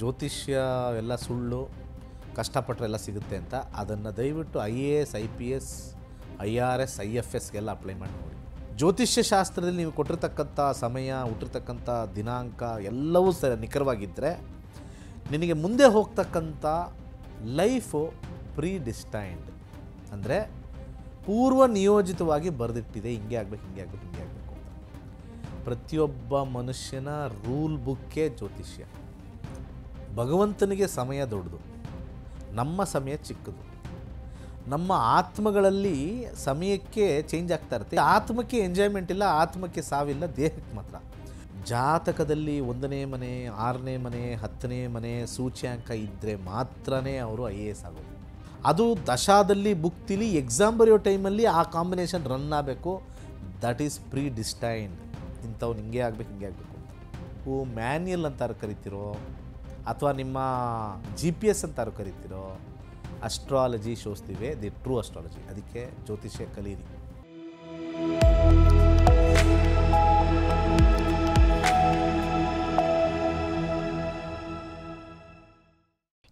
ಜ್ಯೋತಿಷ್ಯ ಎಲ್ಲ ಸುಳ್ಳು, ಕಷ್ಟಪಟ್ಟರೆ ಎಲ್ಲ ಸಿಗುತ್ತೆ ಅಂತ ಅದನ್ನು ದಯವಿಟ್ಟು IAS IPS IRS IFSಗೆಲ್ಲ ಅಪ್ಲೈ ಮಾಡಿ ನೋಡಿ. ಜ್ಯೋತಿಷ್ಯ ಶಾಸ್ತ್ರದಲ್ಲಿ ನೀವು ಕೊಟ್ಟಿರ್ತಕ್ಕಂಥ ಸಮಯ, ಹುಟ್ಟಿರ್ತಕ್ಕಂಥ ದಿನಾಂಕ ಎಲ್ಲವೂ ನಿಖರವಾಗಿದ್ದರೆ ನಿನಗೆ ಮುಂದೆ ಹೋಗ್ತಕ್ಕಂಥ ಲೈಫು ಪ್ರೀ ಡಿಸ್ಟೈನ್ಡ್, ಅಂದರೆ ಪೂರ್ವ ನಿಯೋಜಿತವಾಗಿ ಬರೆದಿಟ್ಟಿದೆ. ಹಿಂಗೆ ಆಗಬೇಕು, ಹಿಂಗೆ ಆಗಬೇಕು, ಹಿಂಗೆ ಆಗಬೇಕು ಅಂತ. ಪ್ರತಿಯೊಬ್ಬ ಮನುಷ್ಯನ ರೂಲ್ ಬುಕ್ಕೇ ಜ್ಯೋತಿಷ್ಯ. ಭಗವಂತನಿಗೆ ಸಮಯ ದೊಡ್ಡದು, ನಮ್ಮ ಸಮಯ ಚಿಕ್ಕದು. ನಮ್ಮ ಆತ್ಮಗಳಲ್ಲಿ ಸಮಯಕ್ಕೆ ಚೇಂಜ್ ಆಗ್ತಾ ಇರುತ್ತೆ. ಆತ್ಮಕ್ಕೆ ಎಂಜಾಯ್ಮೆಂಟ್ ಇಲ್ಲ, ಆತ್ಮಕ್ಕೆ ಸಾವಿಲ್ಲ, ದೇಹಕ್ಕೆ ಮಾತ್ರ. ಜಾತಕದಲ್ಲಿ 1ನೇ ಮನೆ, 6ನೇ ಮನೆ, 10ನೇ ಮನೆ ಸೂಚ್ಯಾಂಕ ಇದ್ದರೆ ಮಾತ್ರನೇ ಅವರು IAS ಆಗೋದು. ಅದು ದಶಾದಲ್ಲಿ ಬುಕ್ತಿಲಿ ಎಕ್ಸಾಮ್ ಬರೆಯೋ ಟೈಮಲ್ಲಿ ಆ ಕಾಂಬಿನೇಷನ್ ರನ್ ಆಗಬೇಕು. That is predestined. ಇಂಥವ್ನು ಹಿಂಗೆ ಆಗಬೇಕು, ಹಿಂಗೆ ಆಗಬೇಕು ಅಂತ ಮ್ಯಾನ್ಯಲ್ ಅಂತಾರು ಕರಿತಿರೋ ಅಥವಾ ನಿಮ್ಮ GPS ಅಂತಾರು ಕರಿತಿರೋ, astrology shows the way, the true astrology. ಅದಕ್ಕೆ ಜ್ಯೋತಿಷ್ಯ ಕಲೀರಿ.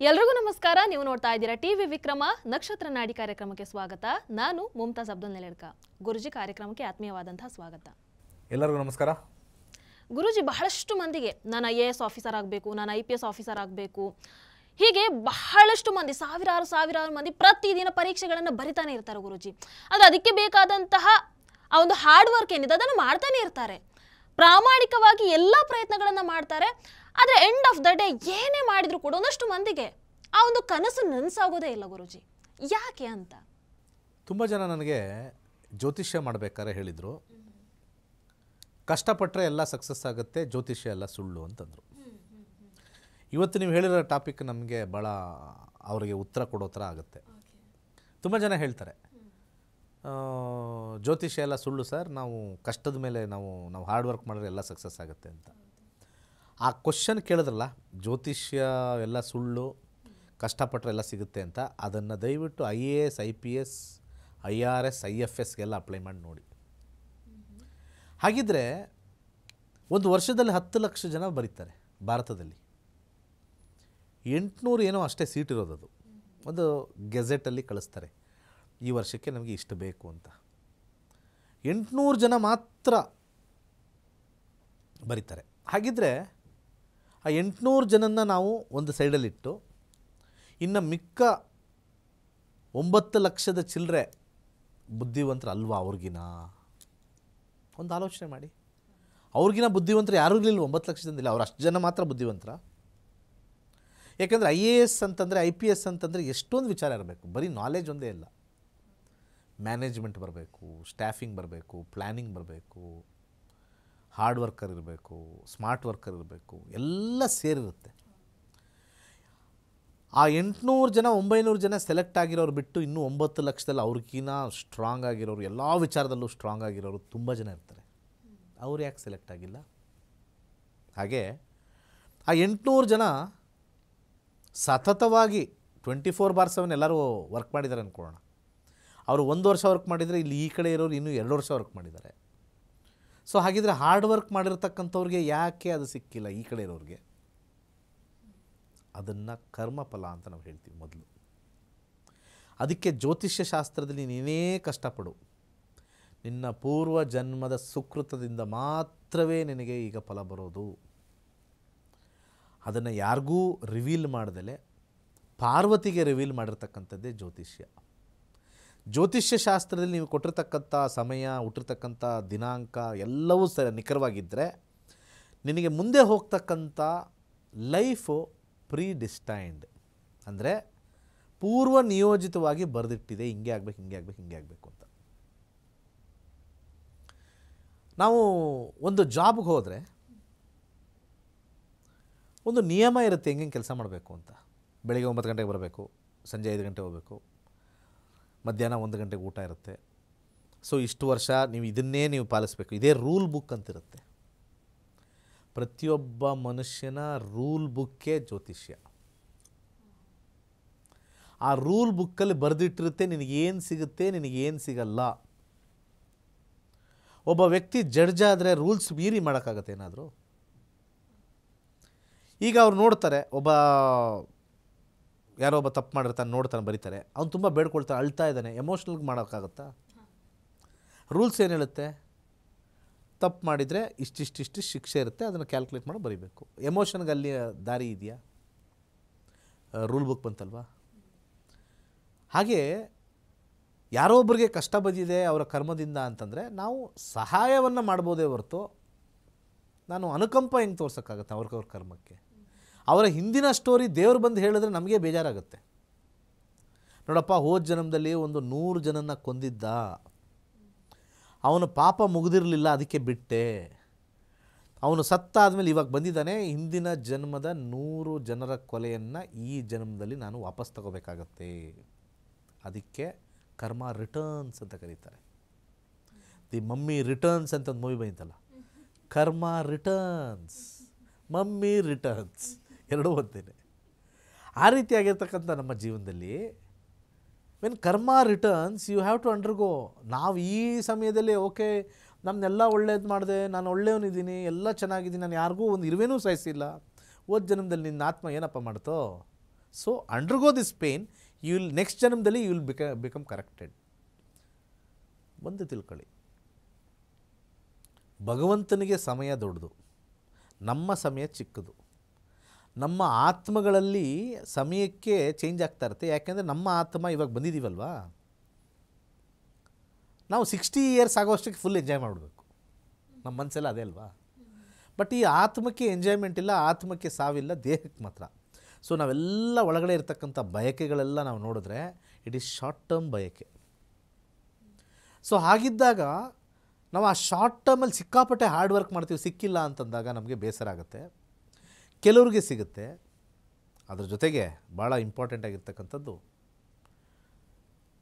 ಎಲ್ರಿಗೂ ನಮಸ್ಕಾರ. ನೀವು ನೋಡ್ತಾ ಇದ್ದೀರಾ ಟಿವಿ ವಿಕ್ರಮ. ನಕ್ಷತ್ರ ನಾಡಿ ಕಾರ್ಯಕ್ರಮಕ್ಕೆ ಸ್ವಾಗತ. ನಾನು ಮುಮ್ತಾಜ್ ಅಬ್ದುಲ್ ನೆಲೆಡ್ಕ. ಗುರುಜಿ, ಕಾರ್ಯಕ್ರಮಕ್ಕೆ ಆತ್ಮೀಯವಾದಂತಹ ಸ್ವಾಗತ. ಎಲ್ಲರಿಗೂ ನಮಸ್ಕಾರ. ಗುರುಜಿ, ಬಹಳಷ್ಟು ಮಂದಿಗೆ ನಾನು IAS ಆಫೀಸರ್ ಆಗಬೇಕು, ನಾನು IPS ಆಫೀಸರ್ ಆಗಬೇಕು, ಹೀಗೆ ಬಹಳಷ್ಟು ಮಂದಿ, ಸಾವಿರಾರು ಮಂದಿ ಪ್ರತಿದಿನ ಪರೀಕ್ಷೆಗಳನ್ನು ಬರಿತಾನೆ ಇರ್ತಾರೆ ಗುರುಜಿ. ಆದರೆ ಅದಕ್ಕೆ ಬೇಕಾದಂತಹ ಆ ಒಂದು ಹಾರ್ಡ್ ವರ್ಕ್ ಏನಿದೆ ಅದನ್ನು ಮಾಡ್ತಾನೆ ಇರ್ತಾರೆ. ಪ್ರಾಮಾಣಿಕವಾಗಿ ಎಲ್ಲ ಪ್ರಯತ್ನಗಳನ್ನು ಮಾಡ್ತಾರೆ. ಆದರೆ ಎಂಡ್ ಆಫ್ ದ ಡೇ ಏನೇ ಮಾಡಿದ್ರು ಕೂಡ ಒಂದಷ್ಟು ಮಂದಿಗೆ ಆ ಒಂದು ಕನಸು ನನಸಾಗೋದೇ ಇಲ್ಲ ಗುರುಜಿ. ಯಾಕೆ ಅಂತ ತುಂಬ ಜನ ನನಗೆ ಜ್ಯೋತಿಷ್ಯ ಮಾಡಬೇಕಾದ್ರೆ ಹೇಳಿದರು, ಕಷ್ಟಪಟ್ಟರೆ ಎಲ್ಲ ಸಕ್ಸಸ್ ಆಗುತ್ತೆ, ಜ್ಯೋತಿಷ್ಯ ಎಲ್ಲ ಸುಳ್ಳು ಅಂತಂದರು. ಇವತ್ತು ನೀವು ಹೇಳಿರೋ ಟಾಪಿಕ್ ನಮಗೆ ಭಾಳ ಅವರಿಗೆ ಉತ್ತರ ಕೊಡೋ ಥರ ಆಗುತ್ತೆ. ತುಂಬ ಜನ ಹೇಳ್ತಾರೆ, ಜ್ಯೋತಿಷ್ಯ ಎಲ್ಲ ಸುಳ್ಳು ಸರ್, ನಾವು ಕಷ್ಟದ ಮೇಲೆ ನಾವು ಹಾರ್ಡ್ ವರ್ಕ್ ಮಾಡಿದ್ರೆ ಎಲ್ಲ ಸಕ್ಸಸ್ ಆಗುತ್ತೆ ಅಂತ. ಆ ಕ್ವಶನ್ ಕೇಳಿದ್ರಲ್ಲ, ಜ್ಯೋತಿಷ್ಯ ಎಲ್ಲ ಸುಳ್ಳು, ಕಷ್ಟಪಟ್ಟರೆ ಎಲ್ಲ ಸಿಗುತ್ತೆ ಅಂತ, ಅದನ್ನು ದಯವಿಟ್ಟು IAS IPS IRS IFSಗೆಲ್ಲ ಅಪ್ಲೈ ಮಾಡಿ ನೋಡಿ. ಹಾಗಿದ್ದರೆ ಒಂದು ವರ್ಷದಲ್ಲಿ 10 ಲಕ್ಷ ಜನ ಬರೀತಾರೆ ಭಾರತದಲ್ಲಿ. 800 ಏನೋ ಅಷ್ಟೇ ಸೀಟ್ ಇರೋದದು. ಒಂದು ಗೆಜೆಟಲ್ಲಿ ಕಳಿಸ್ತಾರೆ, ಈ ವರ್ಷಕ್ಕೆ ನಮಗೆ ಇಷ್ಟು ಬೇಕು ಅಂತ. 800 ಜನ ಮಾತ್ರ ಬರೀತಾರೆ. ಹಾಗಿದ್ದರೆ ಆ 800 ಜನನ್ನ ನಾವು ಒಂದು ಸೈಡಲ್ಲಿಟ್ಟು ಇನ್ನು ಮಿಕ್ಕ 9 ಲಕ್ಷದ ಚಿಲ್ಲರೆ ಬುದ್ಧಿವಂತರು ಅಲ್ವಾ ಅವ್ರಿಗಿನ? ಒಂದು ಆಲೋಚನೆ ಮಾಡಿ. ಅವ್ರಿಗಿನ ಬುದ್ಧಿವಂತರು ಯಾರೂ ಇರಲಿಲ್ಲ 9 ಲಕ್ಷದಿಂದಿಲ್ಲ, ಅವ್ರು ಅಷ್ಟು ಜನ ಮಾತ್ರ ಬುದ್ಧಿವಂತರ. ಯಾಕೆಂದರೆ IAS ಅಂತಂದರೆ IPS ಅಂತಂದರೆ ಎಷ್ಟೊಂದು ವಿಚಾರ ಇರಬೇಕು. ಬರೀ ನಾಲೆಜ್ ಒಂದೇ ಇಲ್ಲ, ಮ್ಯಾನೇಜ್ಮೆಂಟ್ ಬರಬೇಕು, ಸ್ಟಾಫಿಂಗ್ ಬರಬೇಕು, ಪ್ಲ್ಯಾನಿಂಗ್ ಬರಬೇಕು, ಹಾರ್ಡ್ ವರ್ಕರ್ ಇರಬೇಕು, ಸ್ಮಾರ್ಟ್ ವರ್ಕರ್ ಇರಬೇಕು, ಎಲ್ಲ ಸೇರಿರುತ್ತೆ. ಆ 800 ಜನ 900 ಜನ ಸೆಲೆಕ್ಟ್ ಆಗಿರೋರು ಬಿಟ್ಟು ಇನ್ನೂ 9 ಲಕ್ಷದಲ್ಲಿ ಅವ್ರಿಗಿನ್ನ ಸ್ಟ್ರಾಂಗ್ ಆಗಿರೋರು, ಎಲ್ಲ ವಿಚಾರದಲ್ಲೂ ಸ್ಟ್ರಾಂಗ್ ಆಗಿರೋರು ತುಂಬ ಜನ ಇರ್ತಾರೆ. ಅವ್ರು ಯಾಕೆ ಸೆಲೆಕ್ಟ್ ಆಗಿಲ್ಲ? ಹಾಗೆ ಆ 800 ಜನ ಸತತವಾಗಿ 24/7 ಎಲ್ಲರೂ ವರ್ಕ್ ಮಾಡಿದ್ದಾರೆ ಅಂದ್ಕೊಳ್ಳೋಣ. ಅವರು 1 ವರ್ಷ ವರ್ಕ್ ಮಾಡಿದರೆ ಇಲ್ಲಿ ಈ ಕಡೆ ಇರೋರು ಇನ್ನೂ 2 ವರ್ಷ ವರ್ಕ್ ಮಾಡಿದ್ದಾರೆ. ಸೊ ಹಾಗಿದ್ರೆ ಹಾರ್ಡ್ ವರ್ಕ್ ಮಾಡಿರ್ತಕ್ಕಂಥವ್ರಿಗೆ ಯಾಕೆ ಅದು ಸಿಕ್ಕಿಲ್ಲ ಈ ಕಡೆ ಇರೋರಿಗೆ? ಅದನ್ನು ಕರ್ಮಫಲ ಅಂತ ನಾವು ಹೇಳ್ತೀವಿ ಮೊದಲು. ಅದಕ್ಕೆ ಜ್ಯೋತಿಷ್ಯ ಶಾಸ್ತ್ರದಲ್ಲಿ ನೀನೇ ಕಷ್ಟಪಡು, ನಿನ್ನ ಪೂರ್ವ ಜನ್ಮದ ಸುಕೃತದಿಂದ ಮಾತ್ರವೇ ನಿನಗೆ ಈಗ ಫಲ ಬರೋದು. ಅದನ್ನು ಯಾರಿಗೂ ರಿವೀಲ್ ಮಾಡ್ದಲೆ ಪಾರ್ವತಿಗೆ ರಿವೀಲ್ ಮಾಡಿರ್ತಕ್ಕಂಥದ್ದೇ ಜ್ಯೋತಿಷ್ಯ. ಜ್ಯೋತಿಷ್ಯ ಶಾಸ್ತ್ರದಲ್ಲಿ ನೀವು ಕೊಟ್ಟಿರ್ತಕ್ಕಂಥ ಸಮಯ, ಹುಟ್ಟಿರ್ತಕ್ಕಂಥ ದಿನಾಂಕ ಎಲ್ಲವೂ ನಿಖರವಾಗಿದ್ದರೆ ನಿನಗೆ ಮುಂದೆ ಹೋಗ್ತಕ್ಕಂಥ ಲೈಫು ಪ್ರೀ ಡಿಸ್ಟೈನ್ಡ್, ಅಂದರೆ ಪೂರ್ವ ನಿಯೋಜಿತವಾಗಿ ಬರೆದಿಟ್ಟಿದೆ. ಹಿಂಗೆ ಆಗಬೇಕು, ಹಿಂಗೆ ಆಗಬೇಕು, ಹಿಂಗೆ ಆಗಬೇಕು ಅಂತ. ನಾವು ಒಂದು ಜಾಬ್ಗೆ ಹೋದರೆ ಒಂದು ನಿಯಮ ಇರುತ್ತೆ, ಹೆಂಗೆ ಕೆಲಸ ಮಾಡಬೇಕು ಅಂತ. ಬೆಳಿಗ್ಗೆ 9 ಗಂಟೆಗೆ ಬರಬೇಕು, ಸಂಜೆ 5 ಗಂಟೆ ಹೋಗಬೇಕು, ಮಧ್ಯಾಹ್ನ 1 ಗಂಟೆಗೆ ಊಟ ಇರುತ್ತೆ. ಸೊ ಇಷ್ಟು ವರ್ಷ ನೀವು ಇದನ್ನೇ ನೀವು ಪಾಲಿಸಬೇಕು. ಇದೇ ರೂಲ್ ಬುಕ್ ಅಂತಿರುತ್ತೆ. ಪ್ರತಿಯೊಬ್ಬ ಮನುಷ್ಯನ ರೂಲ್ ಬುಕ್ಕೇ ಜ್ಯೋತಿಷ್ಯ. ಆ ರೂಲ್ ಬುಕ್ಕಲ್ಲಿ ಬರೆದಿಟ್ಟಿರುತ್ತೆ ನಿನಗೇನು ಸಿಗುತ್ತೆ, ನಿನಗೇನು ಸಿಗಲ್ಲ. ಒಬ್ಬ ವ್ಯಕ್ತಿ ಜಡ್ಜ್ ಆದರೆ ರೂಲ್ಸ್ ಮೀರಿ ಮಾಡೋಕ್ಕಾಗತ್ತೆ ಏನಾದರೂ? ಈಗ ಅವ್ರು ನೋಡ್ತಾರೆ, ಯಾರೋ ಒಬ್ಬ ತಪ್ಪು ಮಾಡಿರ್ತಾನೆ, ನೋಡ್ತಾನೆ, ಬರೀತಾರೆ, ಅವ್ನು ತುಂಬ ಬೇಡ್ಕೊಳ್ತಾನೆ, ಅಳ್ತಾ ಇದ್ದಾನೆ, ಎಮೋಷ್ನಲ್ಗೆ ಮಾಡೋಕ್ಕಾಗತ್ತಾ? ರೂಲ್ಸ್ ಏನು ಹೇಳುತ್ತೆ? ತಪ್ಪು ಮಾಡಿದರೆ ಇಷ್ಟಿಷ್ಟು ಶಿಕ್ಷೆ ಇರುತ್ತೆ, ಅದನ್ನು ಕ್ಯಾಲ್ಕುಲೇಟ್ ಮಾಡಿ ಬರೀಬೇಕು. ಎಮೋಷನ್ಗೆ ಅಲ್ಲಿ ದಾರಿ ಇದೆಯಾ? ರೂಲ್ ಬುಕ್ ಬಂತಲ್ವಾ? ಹಾಗೆ ಯಾರೋ ಒಬ್ಬರಿಗೆ ಕಷ್ಟ ಬಂದಿದೆ ಅವರ ಕರ್ಮದಿಂದ ಅಂತಂದರೆ ನಾವು ಸಹಾಯವನ್ನು ಮಾಡ್ಬೋದೇ ಹೊರತು ನಾನು ಅನುಕಂಪ ಹೆಂಗೆ ತೋರ್ಸೋಕ್ಕಾಗತ್ತೆ ಅವ್ರ ಕರ್ಮಕ್ಕೆ? ಅವರ ಹಿಂದಿನ ಸ್ಟೋರಿ ದೇವ್ರು ಬಂದು ಹೇಳಿದ್ರೆ ನಮಗೆ ಬೇಜಾರಾಗುತ್ತೆ. ನೋಡಪ್ಪ, ಹೋದ ಜನ್ಮದಲ್ಲಿ ಒಂದು 100 ಜನನ ಕೊಂದಿದ್ದ, ಅವನು ಪಾಪ ಮುಗಿದಿರಲಿಲ್ಲ, ಅದಕ್ಕೆ ಬಿಟ್ಟೆ. ಅವನು ಸತ್ತ ಆದಮೇಲೆ ಇವಾಗ ಬಂದಿದ್ದಾನೆ, ಹಿಂದಿನ ಜನ್ಮದ 100 ಜನರ ಕೊಲೆಯನ್ನು ಈ ಜನ್ಮದಲ್ಲಿ ನಾನು ವಾಪಸ್ ತಗೋಬೇಕಾಗತ್ತೆ. ಅದಕ್ಕೆ ಕರ್ಮ ರಿಟರ್ನ್ಸ್ ಅಂತ ಕರೀತಾರೆ. ದಿ ಮಮ್ಮಿ ರಿಟರ್ನ್ಸ್ ಅಂತ ಒಂದು ಮೂವಿ ಬಂತಲ್ಲ, ಕರ್ಮ ರಿಟರ್ನ್ಸ್, ಮಮ್ಮಿ ರಿಟರ್ನ್ಸ್, ಎರಡೂ ಒಂದೇನೆ. ಆ ರೀತಿಯಾಗಿರ್ತಕ್ಕಂಥ ನಮ್ಮ ಜೀವನದಲ್ಲಿ when karma returns you have to undergo. ನಾವು ಈ ಸಮಯದಲ್ಲಿ ಓಕೆ ನಮ್ಮನ್ನೆಲ್ಲ ಒಳ್ಳೇದು ಮಾಡಿದೆ, ನಾನು ಒಳ್ಳೆಯವನಿದ್ದೀನಿ, ಎಲ್ಲ ಚೆನ್ನಾಗಿದ್ದೀನಿ, ನಾನು ಯಾರಿಗೂ ಒಂದು ಇರುವೇನೂ ಸಹಿಸಿಲ್ಲ, ಹೋದ ಜನ್ಮದಲ್ಲಿ ನಿನ್ನ ಆತ್ಮ ಏನಪ್ಪ ಮಾಡ್ತೋ? So undergo this pain, you will next ಜನ್ಮದಲ್ಲಿ ಯು ವಿಲ್ ಬಿಕಮ್ ಕರೆಕ್ಟೆಡ್. ಒಂದು ತಿಳ್ಕೊಳ್ಳಿ, ಭಗವಂತನಿಗೆ ಸಮಯ ದೊಡ್ಡದು, ನಮ್ಮ ಸಮಯ ಚಿಕ್ಕದು. ನಮ್ಮ ಆತ್ಮಗಳಲ್ಲಿ ಸಮಯಕ್ಕೆ ಚೇಂಜ್ ಆಗ್ತಾ ಇರುತ್ತೆ. ಯಾಕೆಂದರೆ ನಮ್ಮ ಆತ್ಮ ಇವಾಗ ಬಂದಿದ್ದೀವಲ್ವಾ, ನಾವು 60 ಇಯರ್ಸ್ ಆಗೋಷ್ಟಕ್ಕೆ ಫುಲ್ ಎಂಜಾಯ್ ಮಾಡಬೇಕು. ನಮ್ಮ ಮನಸ್ಸೆಲ್ಲ ಅದೇ ಅಲ್ವಾ? ಬಟ್ ಈ ಆತ್ಮಕ್ಕೆ ಎಂಜಾಯ್ಮೆಂಟ್ ಇಲ್ಲ, ಆತ್ಮಕ್ಕೆ ಸಾವಿಲ್ಲ, ದೇಹಕ್ಕೆ ಮಾತ್ರ. ಸೊ ನಾವೆಲ್ಲ ಒಳಗಡೆ ಇರ್ತಕ್ಕಂಥ ಬಯಕೆಗಳೆಲ್ಲ ನಾವು ನೋಡಿದ್ರೆ ಇಟ್ ಈಸ್ ಶಾರ್ಟ್ ಟರ್ಮ್ ಬಯಕೆ. ಸೊ ಹಾಗಿದ್ದಾಗ ನಾವು ಆ ಶಾರ್ಟ್ ಟರ್ಮಲ್ಲಿ ಸಿಕ್ಕಾಪಟ್ಟೆ ಹಾರ್ಡ್ ವರ್ಕ್ ಮಾಡ್ತೀವಿ, ಸಿಕ್ಕಿಲ್ಲ ಅಂತಂದಾಗ ನಮಗೆ ಬೇಸರ ಆಗುತ್ತೆ. ಕೆಲವ್ರಿಗೆ ಸಿಗುತ್ತೆ. ಅದ್ರ ಜೊತೆಗೆ ಭಾಳ ಇಂಪಾರ್ಟೆಂಟ್ ಆಗಿರ್ತಕ್ಕಂಥದ್ದು,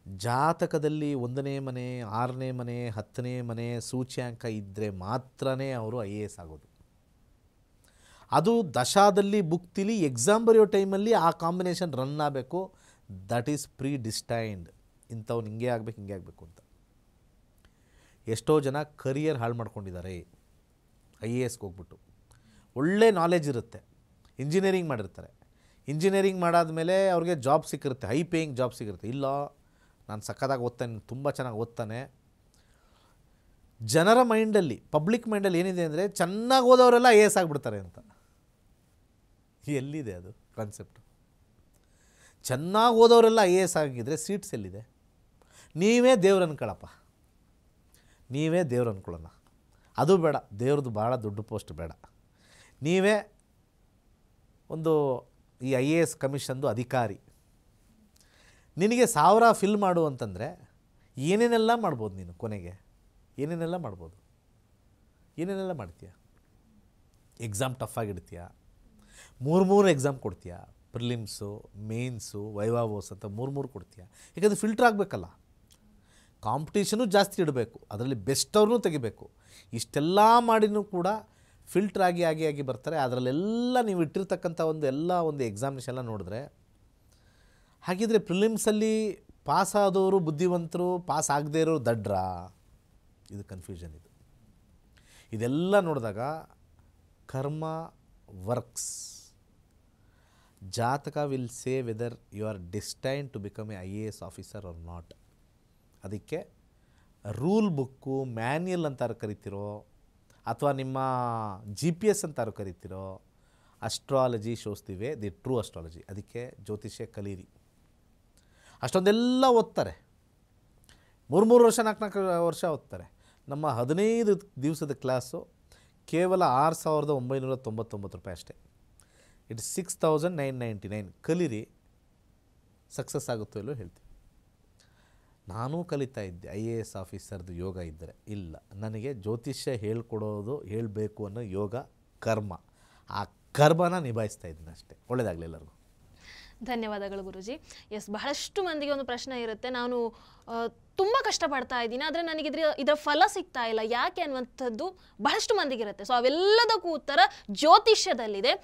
ಜಾತಕದಲ್ಲಿ 1ನೇ ಮನೆ, 6ನೇ ಮನೆ, 10ನೇ ಮನೆ ಸೂಚ್ಯಾಂಕ ಇದ್ದರೆ ಮಾತ್ರನೇ ಅವರು IAS ಆಗೋದು. ಅದು ದಶಾದಲ್ಲಿ ಬುಕ್ತಿಲಿ ಎಕ್ಸಾಮ್ ಬರೆಯೋ ಟೈಮಲ್ಲಿ ಆ ಕಾಂಬಿನೇಷನ್ ರನ್ ಆಗಬೇಕು. That is predestined. ಇಂಥವ್ನು ಹಿಂಗೆ ಆಗಬೇಕು, ಹಿಂಗೆ ಆಗಬೇಕು ಅಂತ. ಎಷ್ಟೋ ಜನ ಕರಿಯರ್ ಹಾಳು ಮಾಡ್ಕೊಂಡಿದ್ದಾರೆ IASಗೆ ಹೋಗ್ಬಿಟ್ಟು. ಒಳ್ಳೆ ನಾಲೆಜ್ ಇರುತ್ತೆ, ಇಂಜಿನಿಯರಿಂಗ್ ಮಾಡಿರ್ತಾರೆ, ಇಂಜಿನಿಯರಿಂಗ್ ಮಾಡಾದಮೇಲೆ ಅವ್ರಿಗೆ ಜಾಬ್ ಸಿಕ್ಕಿರುತ್ತೆ, ಹೈ ಪೇಯಿಂಗ್ ಜಾಬ್ ಸಿಗಿರುತ್ತೆ. ಇಲ್ಲ, ನಾನು ಸಕ್ಕತ್ತಾಗಿ ಓದ್ತಾನೆ, ತುಂಬ ಚೆನ್ನಾಗಿ ಓದ್ತಾನೆ. ಜನರ ಮೈಂಡಲ್ಲಿ, ಪಬ್ಲಿಕ್ ಮೈಂಡಲ್ಲಿ ಏನಿದೆ ಅಂದರೆ ಚೆನ್ನಾಗಿ ಓದೋರೆಲ್ಲ IAS ಆಗಿಬಿಡ್ತಾರೆ ಅಂತ. ಎಲ್ಲಿದೆ ಅದು ಕಾನ್ಸೆಪ್ಟು? ಚೆನ್ನಾಗಿ ಓದೋರೆಲ್ಲ IAS ಆಗಿದ್ದರೆ ಸೀಟ್ಸ್ ಎಲ್ಲಿದೆ? ನೀವೇ ದೇವ್ರು ಅನ್ಕೊಳ್ಳಪ್ಪ, ನೀವೇ ದೇವ್ರು ಅಂದ್ಕೊಳ್ಳೋಣ. ಅದು ಬೇಡ, ದೇವ್ರದ್ದು ಭಾಳ ದೊಡ್ಡ ಪೋಸ್ಟ್ ಬೇಡ. ನೀವೇ ಒಂದು ಈ IAS ಕಮಿಷನ್ದು ಅಧಿಕಾರಿ. ನಿನಗೆ 1000 ಫಿಲ್ ಮಾಡು ಅಂತಂದರೆ ಏನೇನೆಲ್ಲ ಮಾಡ್ಬೋದು ನೀನು? ಕೊನೆಗೆ ಏನೇನೆಲ್ಲ ಮಾಡ್ಬೋದು? ಏನೇನೆಲ್ಲ ಮಾಡ್ತೀಯ? ಎಕ್ಸಾಮ್ ಟಫಾಗಿಡ್ತೀಯ, 3 ಎಕ್ಸಾಮ್ ಕೊಡ್ತೀಯ, ಪ್ರಿಲಿಮ್ಸು, ಮೇನ್ಸು, ವೈವಾವೋಸ್ ಅಂತ 3 ಕೊಡ್ತೀಯ. ಯಾಕಂದರೆ ಫಿಲ್ಟ್ರ್ ಆಗಬೇಕಲ್ಲ, ಕಾಂಪಿಟೇಷನು ಜಾಸ್ತಿ ಇಡಬೇಕು, ಅದರಲ್ಲಿ ಬೆಸ್ಟ್ ಅವ್ರನ್ನೂ ತೆಗಿಬೇಕು. ಇಷ್ಟೆಲ್ಲ ಮಾಡಿನೂ ಕೂಡ ಫಿಲ್ಟ್ರ್ ಆಗಿ ಬರ್ತಾರೆ. ಅದರಲ್ಲೆಲ್ಲ ನೀವು ಇಟ್ಟಿರ್ತಕ್ಕಂಥ ಒಂದು ಎಕ್ಸಾಮಿನೇಷನ್ ಎಲ್ಲ ನೋಡಿದ್ರೆ, ಹಾಗಿದ್ರೆ ಪ್ರಿಲಿಮ್ಸಲ್ಲಿ ಪಾಸ್ ಆದವರು ಬುದ್ಧಿವಂತರು, ಪಾಸ್ ಆಗದೇ ಇರೋರು ದಡ್ರಾ? ಇದು ಕನ್ಫ್ಯೂಷನ್. ಇದೆಲ್ಲ ನೋಡಿದಾಗ ಕರ್ಮ ವರ್ಕ್ಸ್. ಜಾತಕ will say whether you are destine to become a IAS officer or not. ಅದಕ್ಕೆ ರೂಲ್ ಬುಕ್ಕು, ಮ್ಯಾನ್ಯಲ್ ಅಂತಾರು ಕರಿತಿರೋ, ಅಥವಾ ನಿಮ್ಮ GPS ಅಂತಾರು ಕರಿತಿರೋ, astrology shows the way, the true astrology. ಅದಕ್ಕೆ ಜ್ಯೋತಿಷ್ಯ ಕಲೀರಿ. ಅಷ್ಟೊಂದೆಲ್ಲ ಓದ್ತಾರೆ, 3 ವರ್ಷ 4 ವರ್ಷ ಓದ್ತಾರೆ. ನಮ್ಮ 15 ದಿವಸದ ಕ್ಲಾಸು ಕೇವಲ 6,999 ರೂಪಾಯಿ ಅಷ್ಟೇ. ಇಟ್ಸ್ 6,999. ಕಲೀರಿ, ಸಕ್ಸಸ್ ಆಗುತ್ತೋ ಇಲ್ಲೋ ಹೇಳ್ತೀವಿ. ನಾನೂ ಕಲಿತಾ ಇದ್ದೆ IAS ಆಫೀಸರ್ದು ಯೋಗ ಇದ್ದರೆ. ಇಲ್ಲ, ನನಗೆ ಜ್ಯೋತಿಷ್ಯ ಹೇಳ್ಕೊಡೋದು, ಹೇಳಬೇಕು ಅನ್ನೋ ಯೋಗ ಕರ್ಮ. ಆ ಕರ್ಮನ ನಿಭಾಯಿಸ್ತಾ ಇದ್ದೀನಿ ಅಷ್ಟೇ. ಒಳ್ಳೆಯದಾಗಲಿ ಎಲ್ಲರಿಗೂ. ಧನ್ಯವಾದಗಳು ಗುರುಜಿ. ಬಹಳಷ್ಟು ಮಂದಿಗೆ ಒಂದು ಪ್ರಶ್ನೆ ಇರುತ್ತೆ, ನಾನು ತುಂಬ ಕಷ್ಟಪಡ್ತಾ ಇದ್ದೀನಿ, ಆದರೆ ನನಗೆ ಇದರ ಫಲ ಸಿಗ್ತಾ ಇಲ್ಲ, ಯಾಕೆ ಅನ್ನುವಂಥದ್ದು ಬಹಳಷ್ಟು ಮಂದಿಗಿರುತ್ತೆ. ಸೊ ಅವೆಲ್ಲದಕ್ಕೂ ಉತ್ತರ ಜ್ಯೋತಿಷ್ಯದಲ್ಲಿದೆ.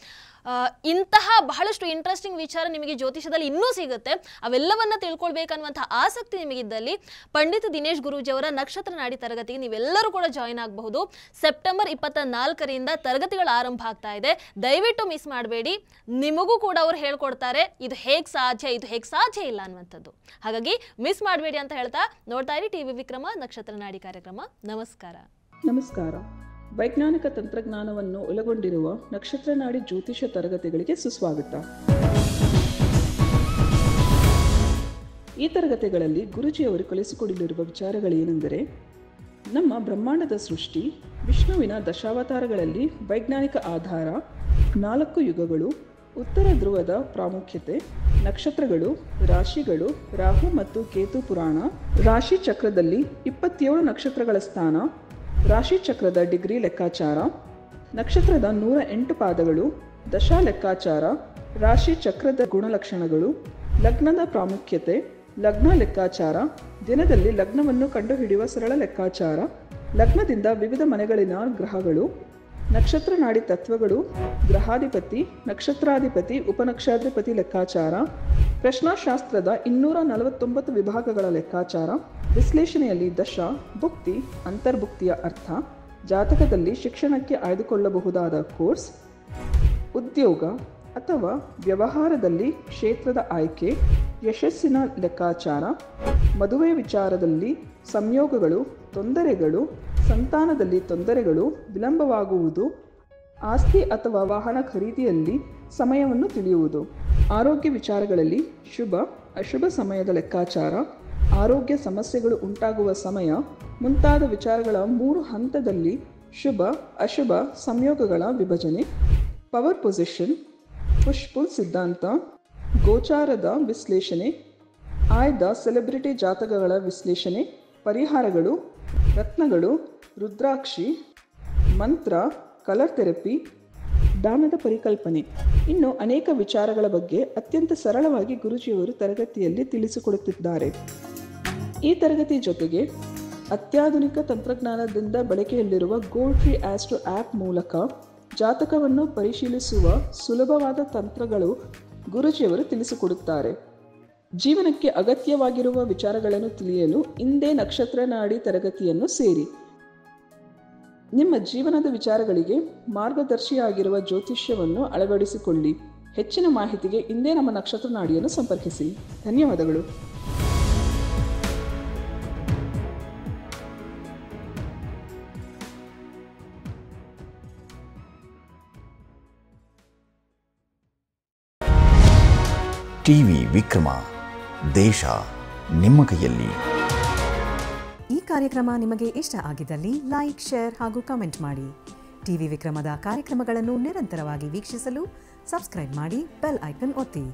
ಇಂತಹ ಬಹಳಷ್ಟು ಇಂಟ್ರೆಸ್ಟಿಂಗ್ ವಿಚಾರ ನಿಮಗೆ ಜ್ಯೋತಿಷ್ಯದಲ್ಲಿ ಇನ್ನೂ ಸಿಗುತ್ತೆ. ಅವೆಲ್ಲವನ್ನ ತಿಳ್ಕೊಳ್ಬೇಕನ್ನುವಂಥ ಆಸಕ್ತಿ ನಿಮಗಿದ್ದಲ್ಲಿ ಪಂಡಿತ ದಿನೇಶ್ ಗುರೂಜಿ ಅವರ ನಕ್ಷತ್ರ ನಾಡಿ ತರಗತಿಗೆ ನೀವೆಲ್ಲರೂ ಕೂಡ ಜಾಯಿನ್ ಆಗಬಹುದು. ಸೆಪ್ಟೆಂಬರ್ 24ರಿಂದ ತರಗತಿಗಳು ಆರಂಭ ಆಗ್ತಾ ಇದೆ. ದಯವಿಟ್ಟು ಮಿಸ್ ಮಾಡಬೇಡಿ. ನಿಮಗೂ ಕೂಡ ಅವರು ಹೇಳ್ಕೊಡ್ತಾರೆ ಇದು ಹೇಗೆ ಸಾಧ್ಯ, ಇದು ಹೇಗೆ ಸಾಧ್ಯ ಇಲ್ಲ ಅನ್ನುವಂಥದ್ದು. ಹಾಗಾಗಿ ಮಿಸ್ ಮಾಡಬೇಡಿ ಅಂತ ಹೇಳ್ತಾ ನೋಡ್ತಾ ಇರಿ ಟಿವಿ ವಿಕ್ರಮ ನಕ್ಷತ್ರ ನಾಡಿ ಕಾರ್ಯಕ್ರಮ. ನಮಸ್ಕಾರ. ನಮಸ್ಕಾರ. ವೈಜ್ಞಾನಿಕ ತಂತ್ರಜ್ಞಾನವನ್ನು ಒಳಗೊಂಡಿರುವ ನಕ್ಷತ್ರ ನಾಡಿ ಜ್ಯೋತಿಷ ತರಗತಿಗಳಿಗೆ ಸುಸ್ವಾಗತ. ಈ ತರಗತಿಗಳಲ್ಲಿ ಗುರುಜಿಯವರು ಕಲಿಸಿಕೊಡಲಿರುವ ವಿಚಾರಗಳೇನೆಂದರೆ, ನಮ್ಮ ಬ್ರಹ್ಮಾಂಡದ ಸೃಷ್ಟಿ, ವಿಷ್ಣುವಿನ ದಶಾವತಾರಗಳಲ್ಲಿ ವೈಜ್ಞಾನಿಕ ಆಧಾರ, 4 ಯುಗಗಳು, ಉತ್ತರ ಧ್ರುವದ ಪ್ರಾಮುಖ್ಯತೆ, ನಕ್ಷತ್ರಗಳು, ರಾಶಿಗಳು, ರಾಹು ಮತ್ತು ಕೇತು ಪುರಾಣ, ರಾಶಿ ಚಕ್ರದಲ್ಲಿ 27 ನಕ್ಷತ್ರಗಳ ಸ್ಥಾನ, ರಾಶಿ ಚಕ್ರದ ಡಿಗ್ರಿ ಲೆಕ್ಕಾಚಾರ, ನಕ್ಷತ್ರದ 108 ಪಾದಗಳು, ದಶಾ ಲೆಕ್ಕಾಚಾರ, ರಾಶಿ ಚಕ್ರದ ಗುಣಲಕ್ಷಣಗಳು, ಲಗ್ನದ ಪ್ರಾಮುಖ್ಯತೆ, ಲಗ್ನ ಲೆಕ್ಕಾಚಾರ, ದಿನದಲ್ಲಿ ಲಗ್ನವನ್ನು ಕಂಡುಹಿಡಿಯುವ ಸರಳ ಲೆಕ್ಕಾಚಾರ, ಲಗ್ನದಿಂದ ವಿವಿಧ ಮನೆಗಳಿನ ಗ್ರಹಗಳು, ನಕ್ಷತ್ರ ನಾಡಿ ತತ್ವಗಳು, ಗ್ರಹಾಧಿಪತಿ, ನಕ್ಷತ್ರಾಧಿಪತಿ, ಉಪನಕ್ಷತ್ರಾಧಿಪತಿ ಲೆಕ್ಕಾಚಾರ, ಪ್ರಶ್ನಾಶಾಸ್ತ್ರದ 249 ವಿಭಾಗಗಳ ಲೆಕ್ಕಾಚಾರ, ವಿಶ್ಲೇಷಣೆಯಲ್ಲಿ ದಶ, ಭುಕ್ತಿ, ಅಂತರ್ಭುಕ್ತಿಯ ಅರ್ಥ, ಜಾತಕದಲ್ಲಿ ಶಿಕ್ಷಣಕ್ಕೆ ಆಯ್ದುಕೊಳ್ಳಬಹುದಾದ ಕೋರ್ಸ್, ಉದ್ಯೋಗ ಅಥವಾ ವ್ಯವಹಾರದಲ್ಲಿ ಕ್ಷೇತ್ರದ ಆಯ್ಕೆ, ಯಶಸ್ಸಿನ ಲೆಕ್ಕಾಚಾರ, ಮದುವೆ ವಿಚಾರದಲ್ಲಿ ಸಂಯೋಗಗಳು, ತೊಂದರೆಗಳು, ಸಂತಾನದಲ್ಲಿ ತೊಂದರೆಗಳು, ವಿಳಂಬವಾಗುವುದು, ಆಸ್ತಿ ಅಥವಾ ವಾಹನ ಖರೀದಿಯಲ್ಲಿ ಸಮಯವನ್ನು ತಿಳಿಯುವುದು, ಆರೋಗ್ಯ ವಿಚಾರಗಳಲ್ಲಿ ಶುಭ ಅಶುಭ ಸಮಯದ ಲೆಕ್ಕಾಚಾರ, ಆರೋಗ್ಯ ಸಮಸ್ಯೆಗಳು ಉಂಟಾಗುವ ಸಮಯ ಮುಂತಾದ ವಿಚಾರಗಳ 3 ಹಂತದಲ್ಲಿ ಶುಭ ಅಶುಭ ಸಂಯೋಗಗಳ ವಿಭಜನೆ, ಪವರ್ ಪೊಸಿಷನ್, ಪುಷ್ ಪುಲ್ ಸಿದ್ಧಾಂತ, ಗೋಚಾರದ ವಿಶ್ಲೇಷಣೆ, ಆಯ್ದ ಸೆಲೆಬ್ರಿಟಿ ಜಾತಕಗಳ ವಿಶ್ಲೇಷಣೆ, ಪರಿಹಾರಗಳು, ರತ್ನಗಳು, ರುದ್ರಾಕ್ಷಿ, ಮಂತ್ರ, ಕಲರ್ ಥೆರಪಿ, ದಾನದ ಪರಿಕಲ್ಪನೆ, ಇನ್ನು ಅನೇಕ ವಿಚಾರಗಳ ಬಗ್ಗೆ ಅತ್ಯಂತ ಸರಳವಾಗಿ ಗುರುಜಿಯವರು ತರಗತಿಯಲ್ಲಿ ತಿಳಿಸಿಕೊಡುತ್ತಿದ್ದಾರೆ. ಈ ತರಗತಿ ಜೊತೆಗೆ ಅತ್ಯಾಧುನಿಕ ತಂತ್ರಜ್ಞಾನದಿಂದ ಬಳಕೆಯಲ್ಲಿರುವ ಗೋಲ್ಡ್ ಟ್ರೀ ಆಸ್ಟ್ರೋ ಆ್ಯಪ್ ಮೂಲಕ ಜಾತಕವನ್ನು ಪರಿಶೀಲಿಸುವ ಸುಲಭವಾದ ತಂತ್ರಗಳು ಗುರುಜಿಯವರು ತಿಳಿಸಿಕೊಡುತ್ತಾರೆ. ಜೀವನಕ್ಕೆ ಅಗತ್ಯವಾಗಿರುವ ವಿಚಾರಗಳನ್ನು ತಿಳಿಯಲು ಇಂದೇ ನಕ್ಷತ್ರ ನಾಡಿ ತರಗತಿಯನ್ನು ಸೇರಿ. ನಿಮ್ಮ ಜೀವನದ ವಿಚಾರಗಳಿಗೆ ಮಾರ್ಗದರ್ಶಿಯಾಗಿರುವ ಜ್ಯೋತಿಷ್ಯವನ್ನು ಅಳವಡಿಸಿಕೊಳ್ಳಿ. ಹೆಚ್ಚಿನ ಮಾಹಿತಿಗೆ ಇಂದೇ ನಮ್ಮ ನಕ್ಷತ್ರ ನಾಡಿಯನ್ನು ಸಂಪರ್ಕಿಸಿ. ಧನ್ಯವಾದಗಳು. ಟಿವಿ ವಿಕ್ರಮ, ದೇಶ ನಿಮ್ಮ ಕೈಯಲ್ಲಿ. ಈ ಕಾರ್ಯಕ್ರಮ ನಿಮಗೆ ಇಷ್ಟ ಆಗಿದ್ದಲ್ಲಿ ಲೈಕ್, ಶೇರ್ ಹಾಗೂ ಕಮೆಂಟ್ ಮಾಡಿ. ಟಿವಿ ವಿಕ್ರಮದ ಕಾರ್ಯಕ್ರಮಗಳನ್ನು ನಿರಂತರವಾಗಿ ವೀಕ್ಷಿಸಲು ಸಬ್ಸ್ಕ್ರೈಬ್ ಮಾಡಿ, ಬೆಲ್ ಐಕನ್ ಒತ್ತಿ.